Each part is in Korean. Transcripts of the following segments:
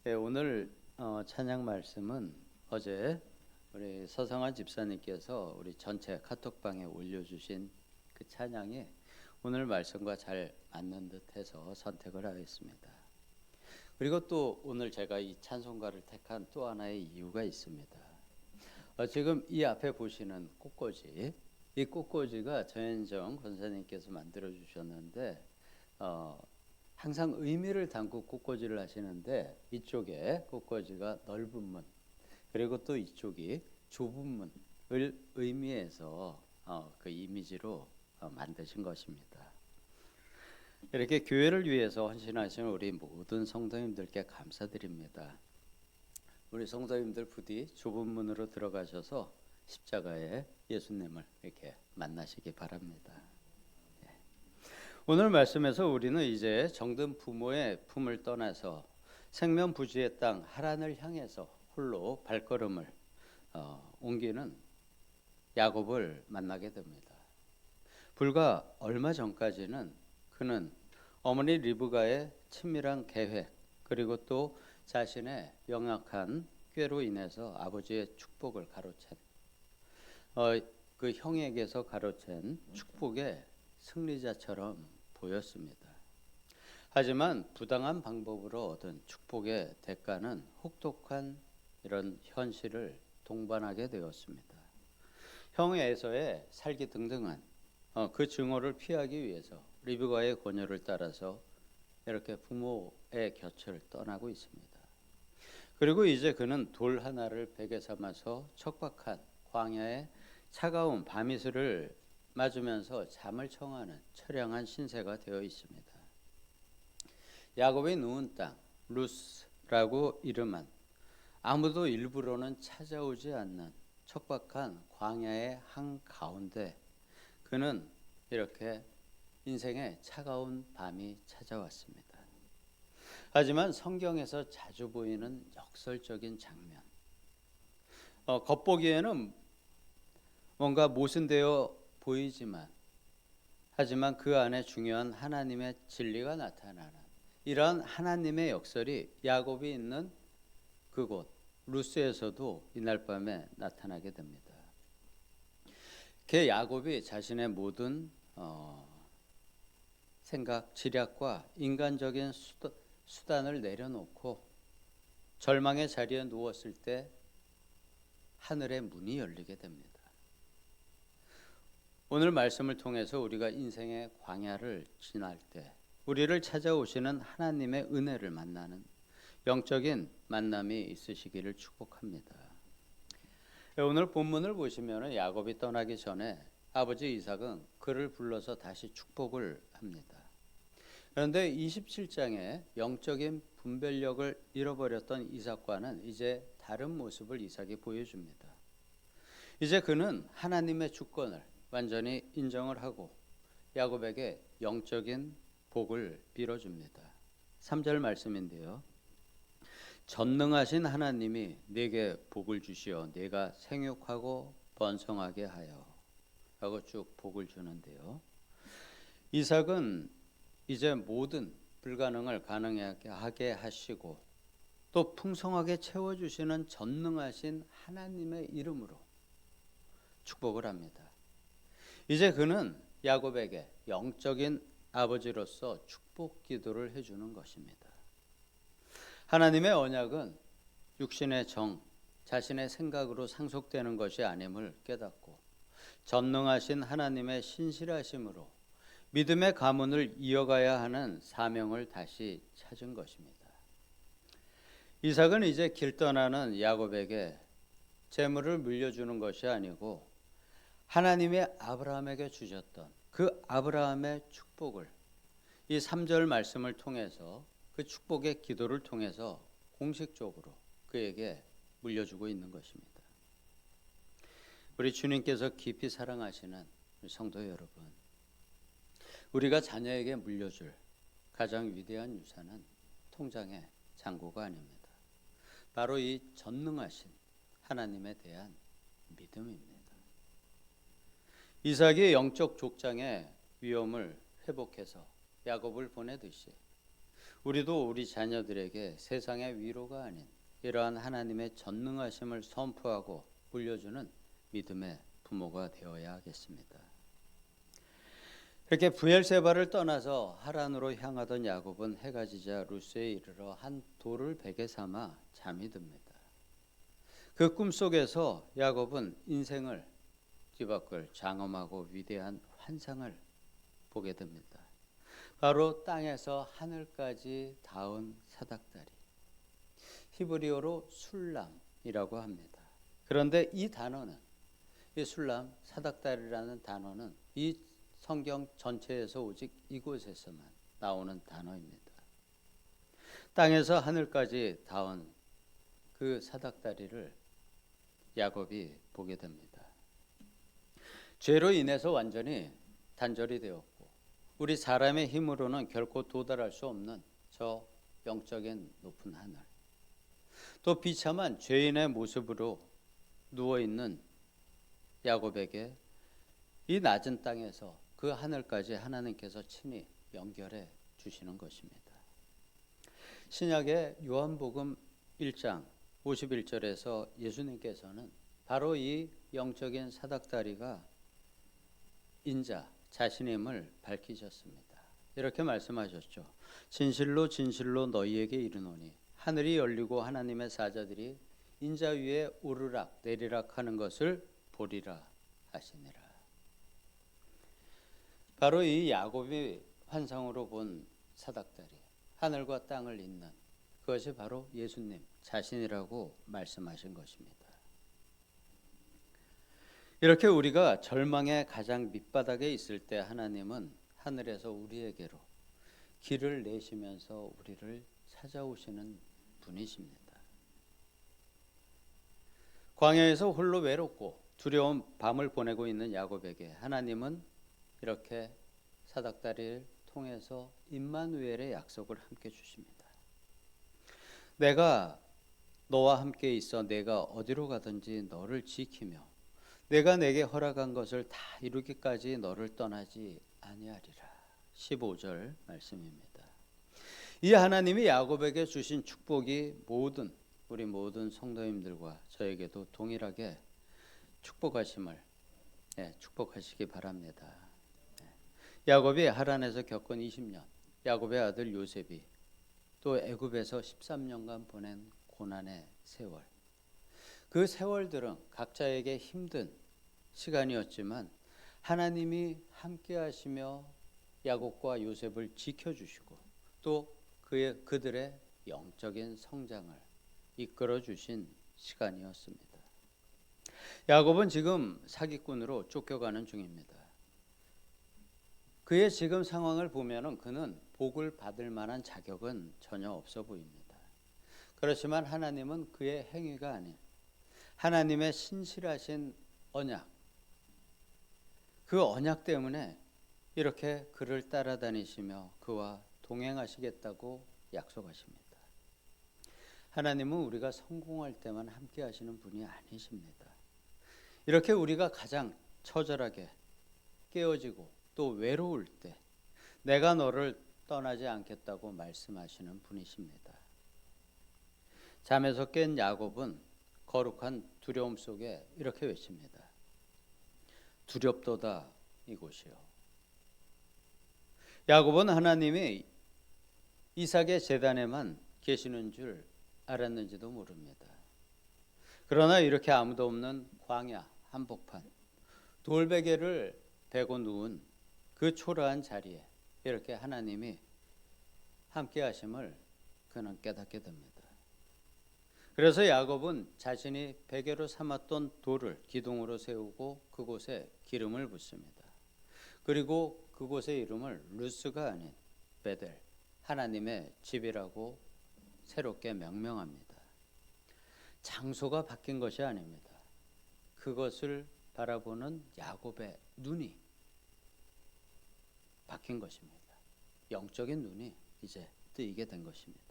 네, 오늘 찬양 말씀은 어제 우리 서성환 집사님께서 우리 전체 카톡방에 올려주신 그 찬양이 오늘 말씀과 잘 맞는 듯해서 선택을 하겠습니다. 그리고 또 오늘 제가 이 찬송가를 택한 또 하나의 이유가 있습니다. 지금 이 앞에 보시는 꽃꽂이, 이 꽃꽂이가 전현정 권사님께서 만들어 주셨는데 항상 의미를 담고 꽃꽂이를 하시는데 이쪽에 꽃꽂이가 넓은 문 그리고 또 이쪽이 좁은 문을 의미해서 그 이미지로 만드신 것입니다. 이렇게 교회를 위해서 헌신하신 우리 모든 성도님들께 감사드립니다. 우리 성도님들 부디 좁은 문으로 들어가셔서 십자가에 예수님을 이렇게 만나시기 바랍니다. 오늘 말씀에서 우리는 이제 정든 부모의 품을 떠나서 생명부지의 땅 하란을 향해서 홀로 발걸음을 옮기는 야곱을 만나게 됩니다. 불과 얼마 전까지는 그는 어머니 리브가의 친밀한 계획 그리고 또 자신의 명확한 꾀로 인해서 아버지의 축복을 가로챈 그 형에게서 가로챈 축복의 승리자처럼 보였습니다. 하지만 부당한 방법으로 얻은 축복의 대가는 혹독한 이런 현실을 동반하게 되었습니다. 형에서의 살기 등등한 그 증오를 피하기 위해서 리브가의 권유를 따라서 이렇게 부모의 곁을 떠나고 있습니다. 그리고 이제 그는 돌 하나를 베개 삼아서 척박한 광야의 차가운 밤이슬을 맞으면서 잠을 청하는 처량한 신세가 되어 있습니다. 야곱의 누운 땅 루스라고 이름한 아무도 일부러는 찾아오지 않는 척박한 광야의 한가운데 그는 이렇게 인생의 차가운 밤이 찾아왔습니다. 하지만 성경에서 자주 보이는 역설적인 장면 겉보기에는 뭔가 모순되어 보이지만 하지만 그 안에 중요한 하나님의 진리가 나타나는 이러한 하나님의 역설이 야곱이 있는 그곳 루스에서도 이날 밤에 나타나게 됩니다. 그 야곱이 자신의 모든 생각, 지략과 인간적인 수단을 내려놓고 절망의 자리에 누웠을 때 하늘의 문이 열리게 됩니다. 오늘 말씀을 통해서 우리가 인생의 광야를 지날 때 우리를 찾아오시는 하나님의 은혜를 만나는 영적인 만남이 있으시기를 축복합니다. 오늘 본문을 보시면 야곱이 떠나기 전에 아버지 이삭은 그를 불러서 다시 축복을 합니다. 그런데 27장에 영적인 분별력을 잃어버렸던 이삭과는 이제 다른 모습을 이삭이 보여줍니다. 이제 그는 하나님의 주권을 완전히 인정을 하고 야곱에게 영적인 복을 빌어줍니다. 3절 말씀인데요. 전능하신 하나님이 내게 복을 주시어 내가 생육하고 번성하게 하여 라고 쭉 복을 주는데요. 이삭은 이제 모든 불가능을 가능하게 하시고 또 풍성하게 채워주시는 전능하신 하나님의 이름으로 축복을 합니다. 이제 그는 야곱에게 영적인 아버지로서 축복 기도를 해주는 것입니다. 하나님의 언약은 육신의 정, 자신의 생각으로 상속되는 것이 아님을 깨닫고 전능하신 하나님의 신실하심으로 믿음의 가문을 이어가야 하는 사명을 다시 찾은 것입니다. 이삭은 이제 길 떠나는 야곱에게 재물을 물려주는 것이 아니고 하나님의 아브라함에게 주셨던 그 아브라함의 축복을 이 3절 말씀을 통해서 그 축복의 기도를 통해서 공식적으로 그에게 물려주고 있는 것입니다. 우리 주님께서 깊이 사랑하시는 성도 여러분, 우리가 자녀에게 물려줄 가장 위대한 유산은 통장의 잔고가 아닙니다. 바로 이 전능하신 하나님에 대한 믿음입니다. 이삭이 영적 족장의 위험을 회복해서 야곱을 보내듯이 우리도 우리 자녀들에게 세상의 위로가 아닌 이러한 하나님의 전능하심을 선포하고 물려주는 믿음의 부모가 되어야 하겠습니다. 이렇게 브엘세바를 떠나서 하란으로 향하던 야곱은 해가 지자 루스에 이르러 한 돌을 베개 삼아 잠이 듭니다. 그 꿈속에서 야곱은 인생을 뒤바꿀 장엄하고 위대한 환상을 보게 됩니다. 바로 땅에서 하늘까지 닿은 사닥다리, 히브리어로 술람이라고 합니다. 그런데 이 단어는, 이 술람, 사닥다리라는 단어는 이 성경 전체에서 오직 이곳에서만 나오는 단어입니다. 땅에서 하늘까지 닿은 그 사닥다리를 야곱이 보게 됩니다. 죄로 인해서 완전히 단절이 되었고 우리 사람의 힘으로는 결코 도달할 수 없는 저 영적인 높은 하늘, 또 비참한 죄인의 모습으로 누워있는 야곱에게 이 낮은 땅에서 그 하늘까지 하나님께서 친히 연결해 주시는 것입니다. 신약의 요한복음 1장 51절에서 예수님께서는 바로 이 영적인 사닥다리가 인자 자신임을 밝히셨습니다. 이렇게 말씀하셨죠. 진실로 진실로 너희에게 이르노니 하늘이 열리고 하나님의 사자들이 인자 위에 오르락 내리락 하는 것을 보리라 하시니라. 바로 이 야곱이 환상으로 본 사닥다리, 하늘과 땅을 잇는 그것이 바로 예수님 자신이라고 말씀하신 것입니다. 이렇게 우리가 절망의 가장 밑바닥에 있을 때 하나님은 하늘에서 우리에게로 길을 내시면서 우리를 찾아오시는 분이십니다. 광야에서 홀로 외롭고 두려운 밤을 보내고 있는 야곱에게 하나님은 이렇게 사닥다리를 통해서 임마누엘의 약속을 함께 주십니다. 내가 너와 함께 있어 내가 어디로 가든지 너를 지키며 내가 내게 허락한 것을 다 이루기까지 너를 떠나지 아니하리라. 15절 말씀입니다. 이 하나님이 야곱에게 주신 축복이 우리 모든 성도님들과 저에게도 동일하게 축복하시기 바랍니다. 야곱이 하란에서 겪은 20년, 야곱의 아들 요셉이 또 애굽에서 13년간 보낸 고난의 세월, 그 세월들은 각자에게 힘든 시간이었지만 하나님이 함께 하시며 야곱과 요셉을 지켜주시고 또 그들의 영적인 성장을 이끌어 주신 시간이었습니다. 야곱은 지금 사기꾼으로 쫓겨가는 중입니다. 그의 지금 상황을 보면은 그는 복을 받을 만한 자격은 전혀 없어 보입니다. 그렇지만 하나님은 그의 행위가 아닌 하나님의 신실하신 언약, 그 언약 때문에 이렇게 그를 따라다니시며 그와 동행하시겠다고 약속하십니다. 하나님은 우리가 성공할 때만 함께 하시는 분이 아니십니다. 이렇게 우리가 가장 처절하게 깨어지고 또 외로울 때 내가 너를 떠나지 않겠다고 말씀하시는 분이십니다. 잠에서 깬 야곱은 거룩한 두려움 속에 이렇게 외칩니다. 두렵도다 이곳이요. 야곱은 하나님이 이삭의 제단에만 계시는 줄 알았는지도 모릅니다. 그러나 이렇게 아무도 없는 광야 한복판, 돌베개를 베고 누운 그 초라한 자리에 이렇게 하나님이 함께 하심을 그는 깨닫게 됩니다. 그래서 야곱은 자신이 베개로 삼았던 돌을 기둥으로 세우고 그곳에 기름을 붓습니다. 그리고 그곳의 이름을 루스가 아닌 베델, 하나님의 집이라고 새롭게 명명합니다. 장소가 바뀐 것이 아닙니다. 그것을 바라보는 야곱의 눈이 바뀐 것입니다. 영적인 눈이 이제 뜨이게 된 것입니다.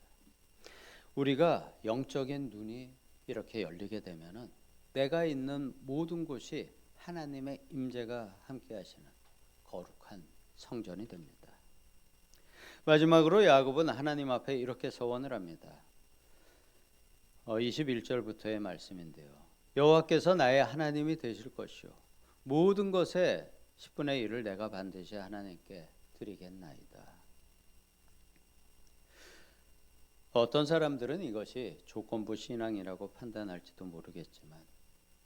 우리가 영적인 눈이 이렇게 열리게 되면은 내가 있는 모든 곳이 하나님의 임재가 함께 하시는 거룩한 성전이 됩니다. 마지막으로 야곱은 하나님 앞에 이렇게 서원을 합니다. 21절부터의 말씀인데요. 여호와께서 나의 하나님이 되실 것이요 모든 것의 10분의 1을 내가 반드시 하나님께 드리겠나이다. 어떤 사람들은 이것이 조건부 신앙이라고 판단할지도 모르겠지만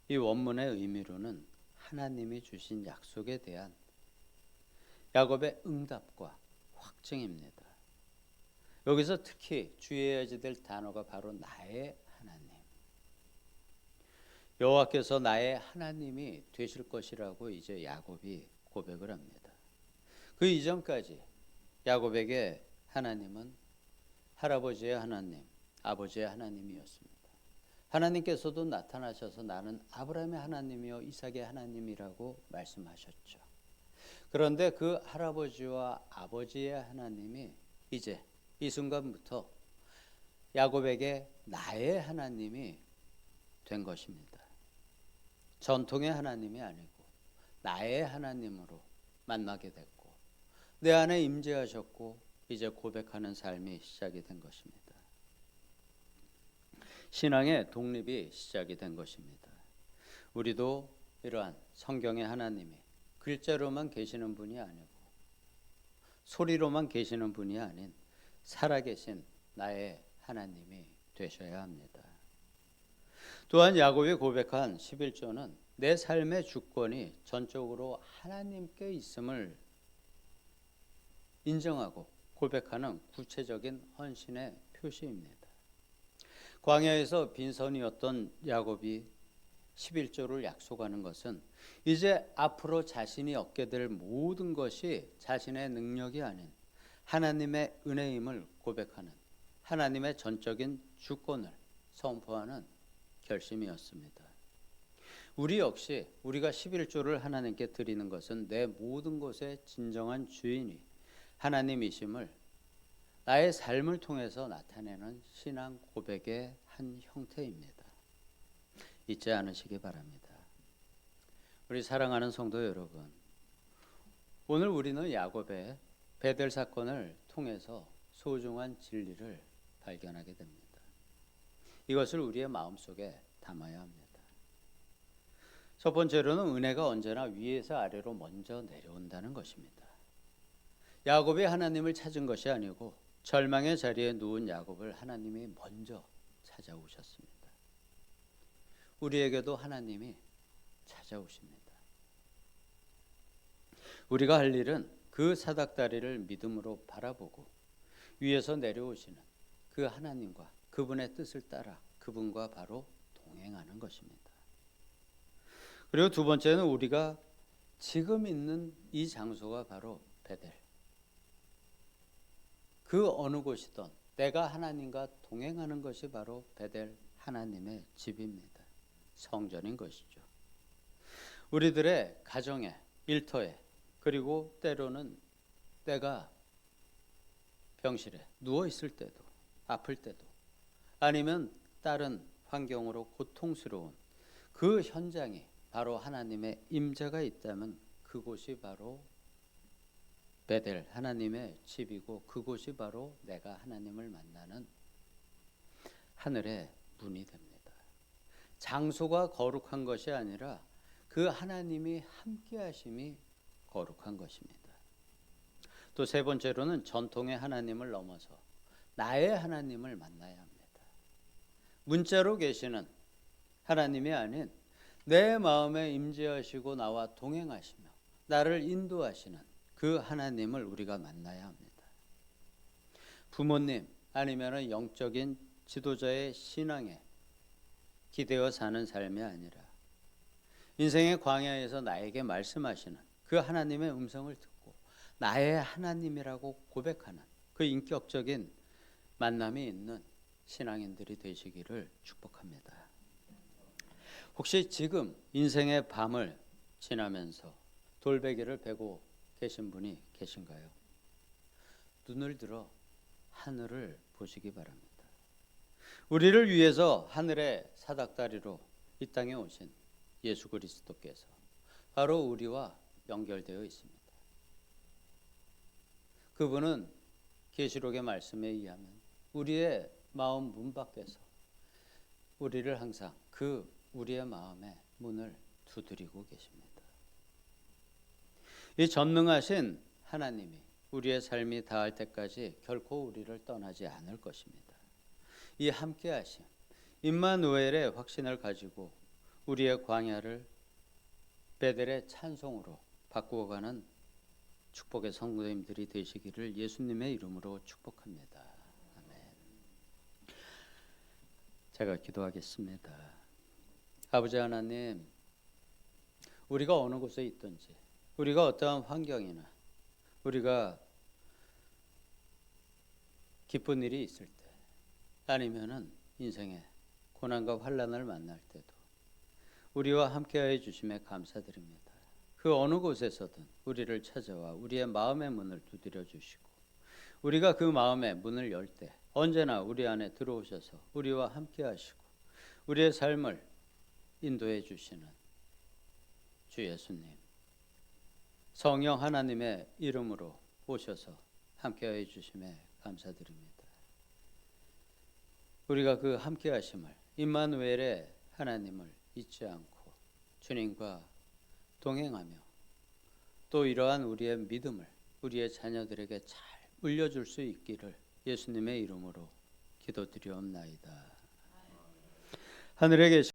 이 원문의 의미로는 하나님이 주신 약속에 대한 야곱의 응답과 확증입니다. 여기서 특히 주의해야지 될 단어가 바로 나의 하나님. 여호와께서 나의 하나님이 되실 것이라고 이제 야곱이 고백을 합니다. 그 이전까지 야곱에게 하나님은 할아버지의 하나님, 아버지의 하나님이었습니다. 하나님께서도 나타나셔서 나는 아브라함의 하나님이요 이삭의 하나님이라고 말씀하셨죠. 그런데 그 할아버지와 아버지의 하나님이 이제 이 순간부터 야곱에게 나의 하나님이 된 것입니다. 전통의 하나님이 아니고 나의 하나님으로 만나게 됐고 내 안에 임재하셨고 이제 고백하는 삶이 시작이 된 것입니다. 신앙의 독립이 시작이 된 것입니다. 우리도 이러한 성경의 하나님이 글자로만 계시는 분이 아니고 소리로만 계시는 분이 아닌 살아계신 나의 하나님이 되셔야 합니다. 또한 야곱이 고백한 11조는 내 삶의 주권이 전적으로 하나님께 있음을 인정하고 고백하는 구체적인 헌신의 표시입니다. 광야에서 빈손이었던 야곱이 11조를 약속하는 것은 이제 앞으로 자신이 얻게 될 모든 것이 자신의 능력이 아닌 하나님의 은혜임을 고백하는 하나님의 전적인 주권을 선포하는 결심이었습니다. 우리 역시 우리가 11조를 하나님께 드리는 것은 내 모든 것의 진정한 주인이 하나님이심을 나의 삶을 통해서 나타내는 신앙 고백의 한 형태입니다. 잊지 않으시기 바랍니다. 우리 사랑하는 성도 여러분, 오늘 우리는 야곱의 베델 사건을 통해서 소중한 진리를 발견하게 됩니다. 이것을 우리의 마음속에 담아야 합니다. 첫 번째로는 은혜가 언제나 위에서 아래로 먼저 내려온다는 것입니다. 야곱이 하나님을 찾은 것이 아니고 절망의 자리에 누운 야곱을 하나님이 먼저 찾아오셨습니다. 우리에게도 하나님이 찾아오십니다. 우리가 할 일은 그 사닥다리를 믿음으로 바라보고 위에서 내려오시는 그 하나님과 그분의 뜻을 따라 그분과 바로 동행하는 것입니다. 그리고 두 번째는 우리가 지금 있는 이 장소가 바로 베델. 그 어느 곳이든 내가 하나님과 동행하는 것이 바로 베델 하나님의 집입니다. 성전인 것이죠. 우리들의 가정에, 일터에, 그리고 때로는 내가 병실에 누워 있을 때도, 아플 때도, 아니면 다른 환경으로 고통스러운 그 현장이 바로 하나님의 임재가 있다면 그곳이 바로 베델 하나님의 집이고 그곳이 바로 내가 하나님을 만나는 하늘의 문이 됩니다. 장소가 거룩한 것이 아니라 그 하나님이 함께 하심이 거룩한 것입니다. 또 세 번째로는 전통의 하나님을 넘어서 나의 하나님을 만나야 합니다. 문자로 계시는 하나님이 아닌 내 마음에 임재하시고 나와 동행하시며 나를 인도하시는 그 하나님을 우리가 만나야 합니다. 부모님 아니면 영적인 지도자의 신앙에 기대어 사는 삶이 아니라 인생의 광야에서 나에게 말씀하시는 그 하나님의 음성을 듣고 나의 하나님이라고 고백하는 그 인격적인 만남이 있는 신앙인들이 되시기를 축복합니다. 혹시 지금 인생의 밤을 지나면서 돌베개를 베고 계신 분이 계신가요? 눈을 들어 하늘을 보시기 바랍니다. 우리를 위해서 하늘의 사닥다리로 이 땅에 오신 예수 그리스도께서 바로 우리와 연결되어 있습니다. 그분은 계시록의 말씀에 의하면 우리의 마음 문 밖에서 우리를 항상 그 우리의 마음의 문을 두드리고 계십니다. 이 전능하신 하나님이 우리의 삶이 다할 때까지 결코 우리를 떠나지 않을 것입니다. 이 함께하심, 임마누엘의 확신을 가지고 우리의 광야를 베델의 찬송으로 바꾸어가는 축복의 성도님들이 되시기를 예수님의 이름으로 축복합니다. 아멘. 제가 기도하겠습니다. 아버지 하나님, 우리가 어느 곳에 있든지, 우리가 어떠한 환경이나 우리가 기쁜 일이 있을 때, 아니면은 인생의 고난과 환난을 만날 때도 우리와 함께하여 주심에 감사드립니다. 그 어느 곳에서든 우리를 찾아와 우리의 마음의 문을 두드려 주시고 우리가 그 마음의 문을 열 때 언제나 우리 안에 들어오셔서 우리와 함께하시고 우리의 삶을 인도해 주시는 주 예수님, 성령 하나님의 이름으로 오셔서 함께하여 주심에 감사드립니다. 우리가 그 함께하심을 임마누엘의 하나님을 잊지 않고 주님과 동행하며 또 이러한 우리의 믿음을 우리의 자녀들에게 잘 물려줄 수 있기를 예수님의 이름으로 기도드리옵나이다. 하늘에 계신